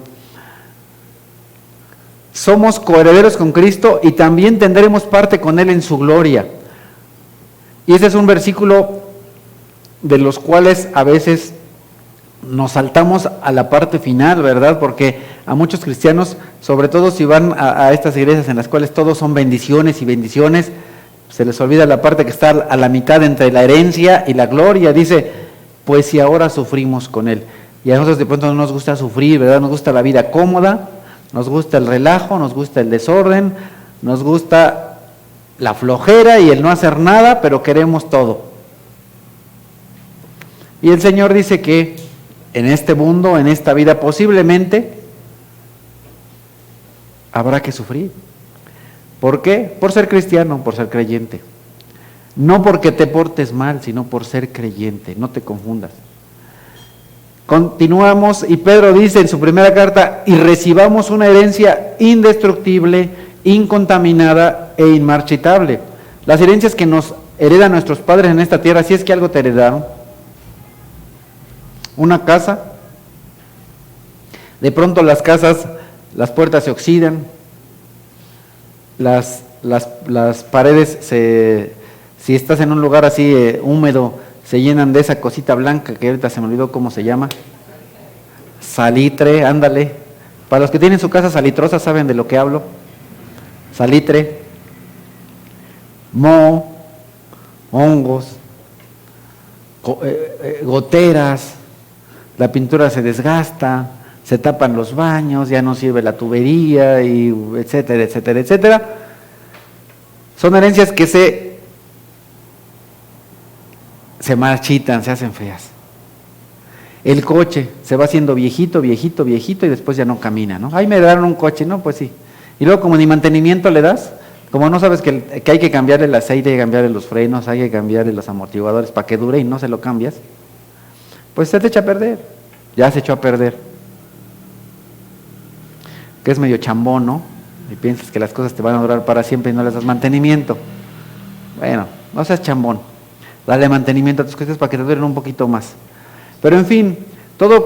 Somos coherederos con Cristo y también tendremos parte con Él en su gloria. Y ese es un versículo de los cuales a veces nos saltamos a la parte final, ¿verdad? Porque a muchos cristianos, sobre todo si van a estas iglesias en las cuales todos son bendiciones y bendiciones, se les olvida la parte que está a la mitad entre la herencia y la gloria. Dice, pues si ahora sufrimos con Él. Y a nosotros de pronto no nos gusta sufrir, ¿verdad? Nos gusta la vida cómoda, nos gusta el relajo, nos gusta el desorden, nos gusta la flojera y el no hacer nada, pero queremos todo. Y el Señor dice que en este mundo, en esta vida, posiblemente habrá que sufrir. ¿Por qué? Por ser cristiano, por ser creyente. No porque te portes mal, sino por ser creyente, no te confundas. Continuamos y Pedro dice en su primera carta, y recibamos una herencia indestructible, incontaminada e inmarchitable. Las herencias que nos heredan nuestros padres en esta tierra, si es que algo te heredaron, una casa, de pronto las casas, las puertas se oxidan, las las paredes, si estás en un lugar así húmedo, se llenan de esa cosita blanca que ahorita se me olvidó cómo se llama. Salitre, ándale. Para los que tienen su casa salitrosa saben de lo que hablo. Salitre, moho, hongos, goteras, la pintura se desgasta, se tapan los baños, ya no sirve la tubería, y etcétera, etcétera, etcétera. Son herencias que se marchitan, se hacen feas. El coche se va haciendo viejito, viejito, viejito y después ya no camina, ¿no? Ay, me daron un coche, ¿no? Pues sí. Y luego como ni mantenimiento le das, como no sabes que hay que cambiarle el aceite, hay que cambiarle los frenos, hay que cambiarle los amortiguadores para que dure y no se lo cambias, pues se te echa a perder. Ya se echó a perder. Que es medio chambón, ¿no? Y piensas que las cosas te van a durar para siempre y no les das mantenimiento. Bueno, no seas chambón. Dale mantenimiento a tus cosas para que te duren un poquito más. Pero en fin,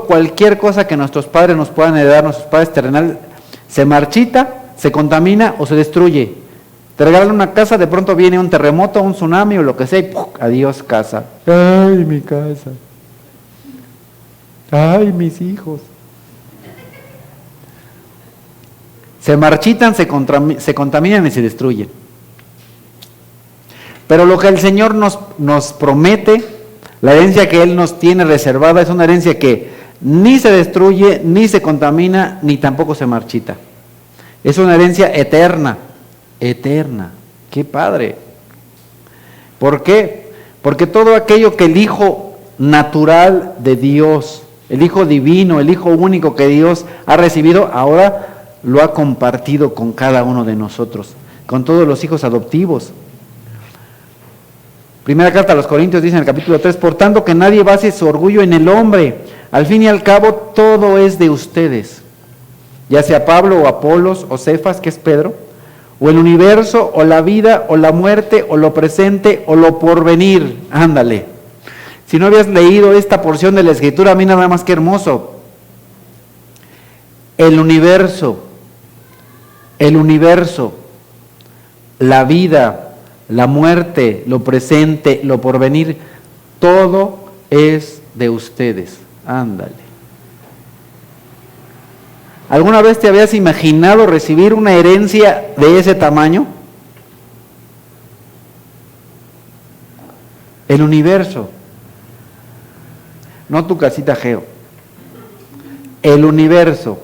cualquier cosa que nuestros padres nos puedan heredar, nuestros padres terrenales, se marchita, se contamina o se destruye. Te regalan una casa, de pronto viene un terremoto, un tsunami o lo que sea y ¡puf! Adiós casa. Ay, mi casa. Ay, mis hijos. Se marchitan, se contaminan y se destruyen. Pero lo que el Señor nos promete, la herencia que Él nos tiene reservada, es una herencia que ni se destruye, ni se contamina, ni tampoco se marchita. Es una herencia eterna, eterna. ¡Qué padre! ¿Por qué? Porque todo aquello que el Hijo natural de Dios, el Hijo divino, el Hijo único que Dios ha recibido, ahora lo ha compartido con cada uno de nosotros, con todos los hijos adoptivos. Primera carta a los Corintios dice en el capítulo 3, por tanto que nadie base su orgullo en el hombre, al fin y al cabo todo es de ustedes, ya sea Pablo o Apolos o Cefas, que es Pedro, o el universo, o la vida, o la muerte, o lo presente, o lo porvenir. Ándale. Si no habías leído esta porción de la Escritura, mira nada más que hermoso. El universo, la vida, la muerte, lo presente, lo porvenir, todo es de ustedes. Ándale. ¿Alguna vez te habías imaginado recibir una herencia de ese tamaño? El universo. No tu casita Geo. El universo.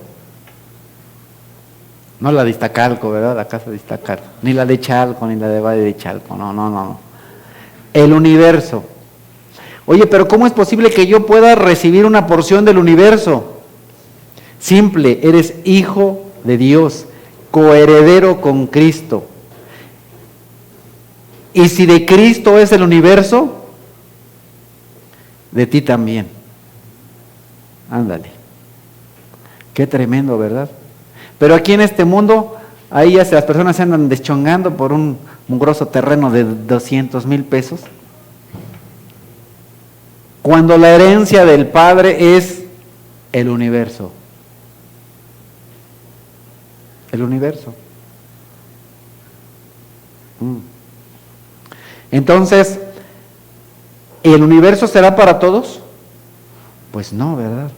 No la de Iztacalco, ¿verdad? La casa de Iztacalco. Ni la de Chalco, ni la de Valle de Chalco. No. El universo. Oye, pero ¿cómo es posible que yo pueda recibir una porción del universo? Simple, eres hijo de Dios, coheredero con Cristo. Y si de Cristo es el universo, de ti también. Ándale. Qué tremendo, ¿verdad? Pero aquí en este mundo, ahí ya las personas se andan deschongando por un mugroso terreno de 200,000 pesos. Cuando la herencia del Padre es el universo. El universo. Entonces, ¿el universo será para todos? Pues no, ¿verdad?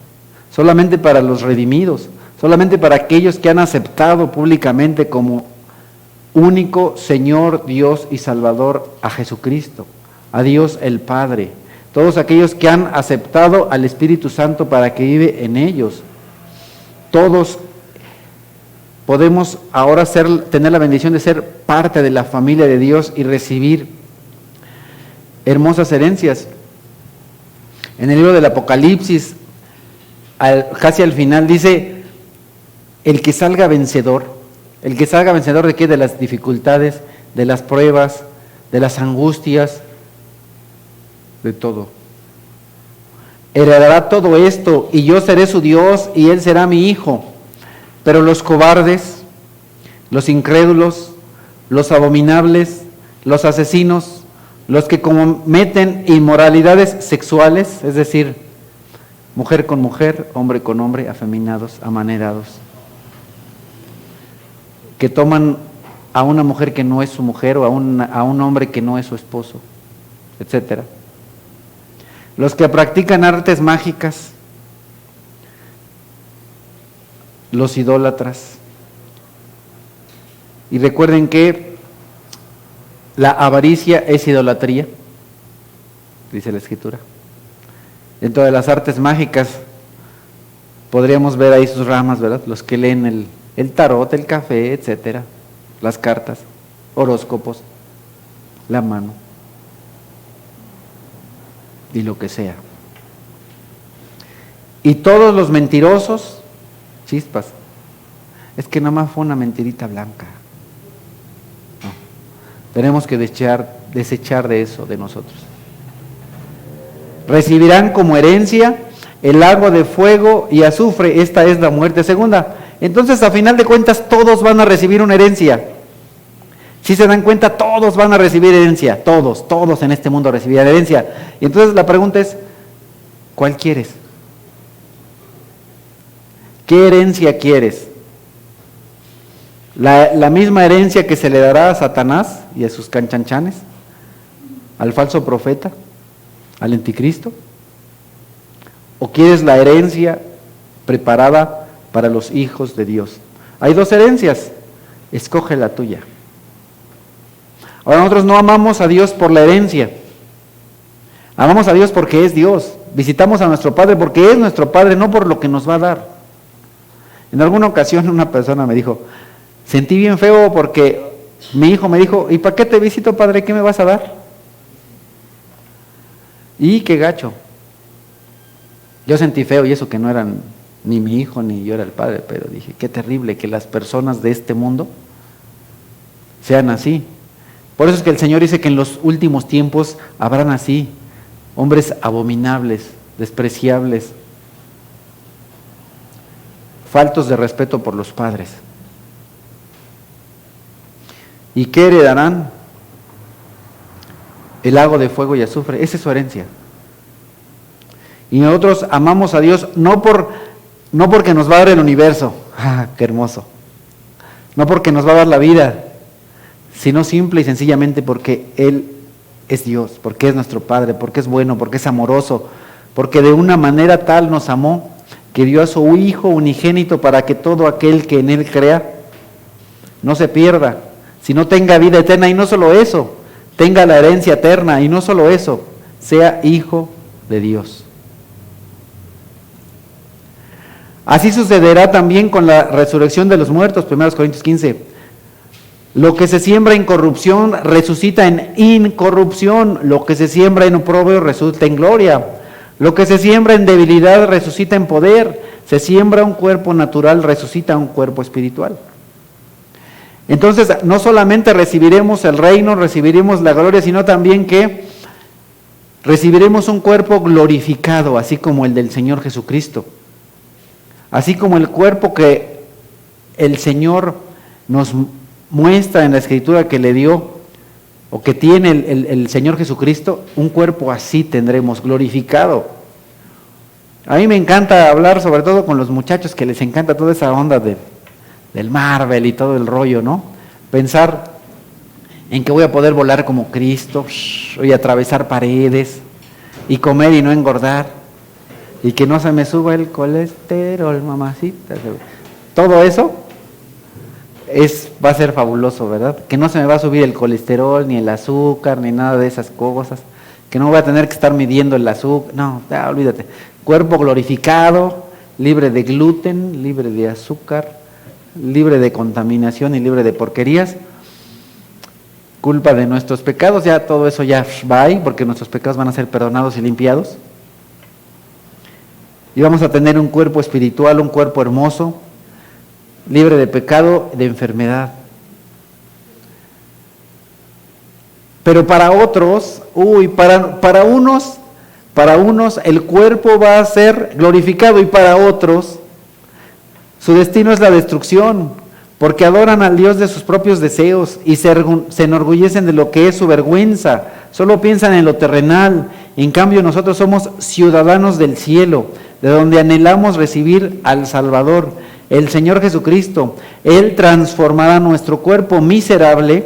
Solamente para los redimidos. Solamente para aquellos que han aceptado públicamente como único Señor, Dios y Salvador a Jesucristo, a Dios el Padre. Todos aquellos que han aceptado al Espíritu Santo para que vive en ellos. Todos podemos ahora tener la bendición de ser parte de la familia de Dios y recibir hermosas herencias. En el libro del Apocalipsis, casi al final dice, el que salga vencedor ¿de qué? De las dificultades, de las pruebas, de las angustias, de todo. Heredará todo esto y yo seré su Dios y él será mi hijo. Pero los cobardes, los incrédulos, los abominables, los asesinos, los que cometen inmoralidades sexuales, es decir, mujer con mujer, hombre con hombre, afeminados, amanerados, que toman a una mujer que no es su mujer o a un hombre que no es su esposo, etc. Los que practican artes mágicas, los idólatras. Y recuerden que la avaricia es idolatría, dice la Escritura. Dentro de las artes mágicas podríamos ver ahí sus ramas, ¿verdad? Los que leen el tarot, el café, etcétera, las cartas, horóscopos, la mano y lo que sea. Y todos los mentirosos, chispas, es que nada más fue una mentirita blanca. No, tenemos que desechar de eso de nosotros. Recibirán como herencia el lago de fuego y azufre, esta es la muerte segunda. Entonces, a final de cuentas, todos van a recibir una herencia. Si se dan cuenta, todos van a recibir herencia, todos en este mundo recibirán herencia. Y entonces la pregunta es, ¿cuál quieres? ¿Qué herencia quieres? ¿La misma herencia que se le dará a Satanás y a sus canchanchanes? ¿Al falso profeta? ¿Al anticristo? ¿O quieres la herencia preparada para los hijos de Dios? Hay dos herencias, escoge la tuya. Ahora nosotros no amamos a Dios por la herencia, amamos a Dios porque es Dios, visitamos a nuestro Padre porque es nuestro Padre, no por lo que nos va a dar. En alguna ocasión una persona me dijo, sentí bien feo porque mi hijo me dijo, ¿y para qué te visito, Padre? ¿Qué me vas a dar? Y qué gacho. Yo sentí feo y eso que no eran ni mi hijo ni yo era el padre, pero dije, qué terrible que las personas de este mundo sean así. Por eso es que el Señor dice que en los últimos tiempos habrán así, hombres abominables, despreciables, faltos de respeto por los padres. ¿Y qué heredarán? El lago de fuego y azufre, esa es su herencia. Y nosotros amamos a Dios no porque nos va a dar el universo, qué hermoso, no porque nos va a dar la vida, sino simple y sencillamente porque Él es Dios, porque es nuestro Padre, porque es bueno, porque es amoroso, porque de una manera tal nos amó que dio a su Hijo unigénito para que todo aquel que en Él crea no se pierda, sino tenga vida eterna, y no solo eso, tenga la herencia eterna, y no solo eso, sea hijo de Dios. Así sucederá también con la resurrección de los muertos, 1 Corintios 15. Lo que se siembra en corrupción resucita en incorrupción, lo que se siembra en oprobio resulta en gloria, lo que se siembra en debilidad resucita en poder, se siembra un cuerpo natural, resucita un cuerpo espiritual. Entonces, no solamente recibiremos el reino, recibiremos la gloria, sino también que recibiremos un cuerpo glorificado, así como el del Señor Jesucristo. Así como el cuerpo que el Señor nos muestra en la Escritura que le dio, o que tiene el Señor Jesucristo, un cuerpo así tendremos, glorificado. A mí me encanta hablar, sobre todo con los muchachos que les encanta toda esa onda del Marvel y todo el rollo, ¿no? Pensar en que voy a poder volar como Cristo, y atravesar paredes, y comer y no engordar, y que no se me suba el colesterol, mamacita. Todo eso va a ser fabuloso, ¿verdad? Que no se me va a subir el colesterol, ni el azúcar, ni nada de esas cosas, que no voy a tener que estar midiendo el azúcar, no, ya, olvídate. Cuerpo glorificado, libre de gluten, libre de azúcar, libre de contaminación y libre de porquerías, culpa de nuestros pecados, ya todo eso ya va ahí, porque nuestros pecados van a ser perdonados y limpiados. Y vamos a tener un cuerpo espiritual, un cuerpo hermoso, libre de pecado, de enfermedad. Pero para otros, para unos el cuerpo va a ser glorificado, y para otros su destino es la destrucción, porque adoran al Dios de sus propios deseos y se enorgullecen de lo que es su vergüenza, solo piensan en lo terrenal. En cambio, nosotros somos ciudadanos del cielo, de donde anhelamos recibir al Salvador, el Señor Jesucristo, Él transformará nuestro cuerpo miserable,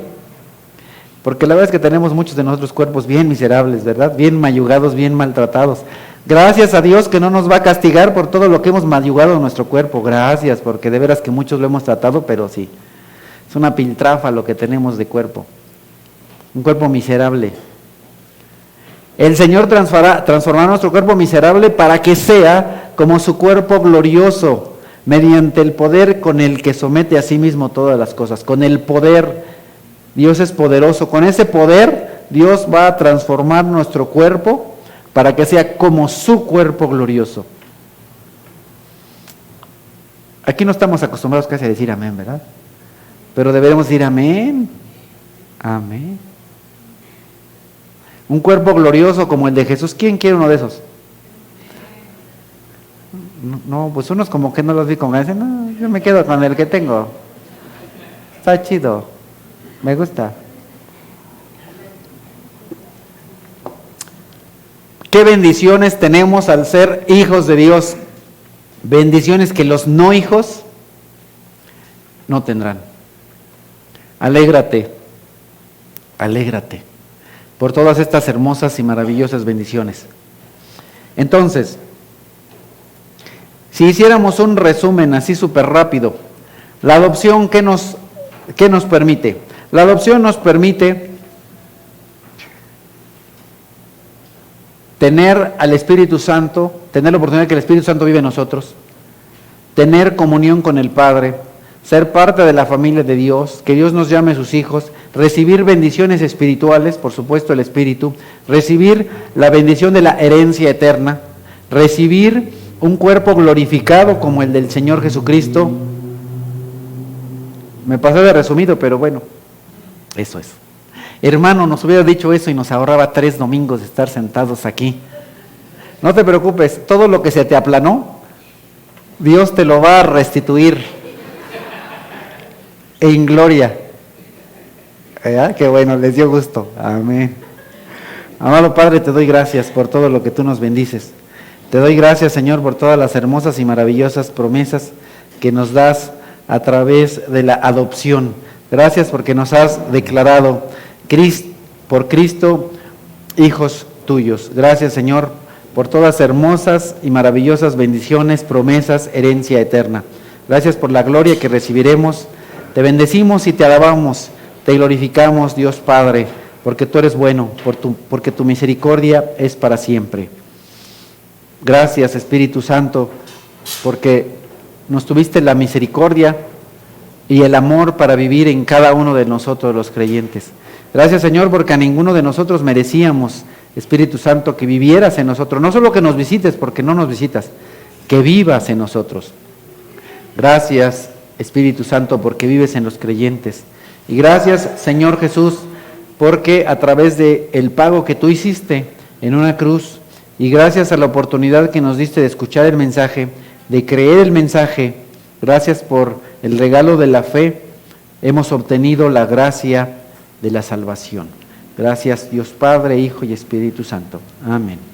porque la verdad es que tenemos muchos de nuestros cuerpos bien miserables, ¿verdad? Bien mayugados, bien maltratados. Gracias a Dios que no nos va a castigar por todo lo que hemos mayugado en nuestro cuerpo. Gracias, porque de veras que muchos lo hemos tratado, pero sí, es una piltrafa lo que tenemos de cuerpo. Un cuerpo miserable. El Señor transformará nuestro cuerpo miserable para que sea como su cuerpo glorioso, mediante el poder con el que somete a sí mismo todas las cosas. Con el poder, Dios es poderoso. Con ese poder, Dios va a transformar nuestro cuerpo para que sea como su cuerpo glorioso. Aquí no estamos acostumbrados casi a decir amén, ¿verdad? Pero deberemos decir amén. Amén. Un cuerpo glorioso como el de Jesús. ¿Quién quiere uno de esos? No, pues unos como que no los vi con ganas. No, yo me quedo con el que tengo. Está chido. Me gusta. ¿Qué bendiciones tenemos al ser hijos de Dios? Bendiciones que los no hijos no tendrán. Alégrate, alégrate por todas estas hermosas y maravillosas bendiciones. Entonces, si hiciéramos un resumen así súper rápido, la adopción, ¿qué nos permite? La adopción nos permite tener al Espíritu Santo, tener la oportunidad de que el Espíritu Santo vive en nosotros, tener comunión con el Padre, ser parte de la familia de Dios, que Dios nos llame sus hijos, recibir bendiciones espirituales, por supuesto el Espíritu, recibir la bendición de la herencia eterna, recibir un cuerpo glorificado como el del Señor Jesucristo. Me pasé de resumido, pero bueno, eso es. Hermano, nos hubiera dicho eso y nos ahorraba 3 domingos de estar sentados aquí. No te preocupes, todo lo que se te aplanó, Dios te lo va a restituir en gloria. ¿Verdad? Qué bueno, les dio gusto. Amén. Amado Padre, te doy gracias por todo lo que tú nos bendices. Te doy gracias, Señor, por todas las hermosas y maravillosas promesas que nos das a través de la adopción. Gracias porque nos has declarado por Cristo hijos tuyos. Gracias, Señor, por todas hermosas y maravillosas bendiciones, promesas, herencia eterna. Gracias por la gloria que recibiremos. Te bendecimos y te alabamos, te glorificamos, Dios Padre, porque tú eres bueno, porque tu misericordia es para siempre. Gracias, Espíritu Santo, porque nos tuviste la misericordia y el amor para vivir en cada uno de nosotros los creyentes. Gracias, Señor, porque a ninguno de nosotros merecíamos, Espíritu Santo, que vivieras en nosotros. No solo que nos visites, porque no nos visitas, que vivas en nosotros. Gracias, Espíritu Santo, porque vives en los creyentes. Y gracias, Señor Jesús, porque a través del pago que tú hiciste en una cruz, y gracias a la oportunidad que nos diste de escuchar el mensaje, de creer el mensaje, gracias por el regalo de la fe, hemos obtenido la gracia de la salvación. Gracias, Dios Padre, Hijo y Espíritu Santo. Amén.